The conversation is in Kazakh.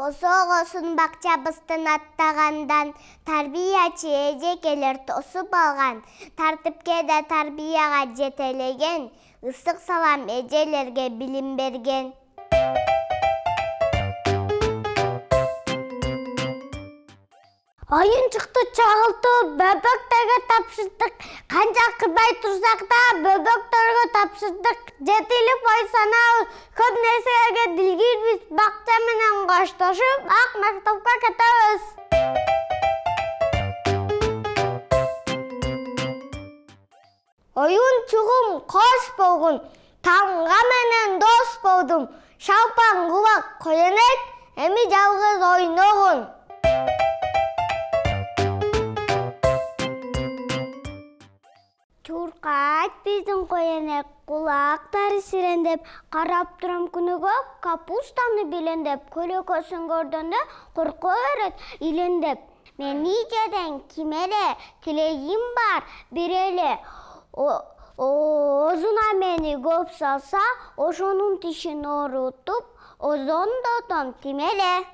Осоғосын бақчабыстын аттағандан, тарбиячы эжекелер тосып алған, тартипке да тарбияға жетелеген, ысык салам эжелерге билим берген. Oyunçuktu çağıltı, böbökтерге тапшырдык. Канча кырбай турсак да, бөбөктөргө тапшырдык. Жетилип ой санабыз, көп нерселерге дилгирбиз. Бакча менен коштошуп, ак мектепке кетебиз. Oyunçugum кош болгун, тамга менен дос болдум. Шалпан кулак коенек, эми жалгыз ойногун. Чуркат биздин коенек кулактары сирендеп, карап турам күнүгө капустаны билендеп, көлөкөсүн көргөндө корко берет илендеп. Мен ижеден кимеле тилегим бар биреле. Озуна мени көп салса, ошонун тишин оорутуп, озондотон тимеле.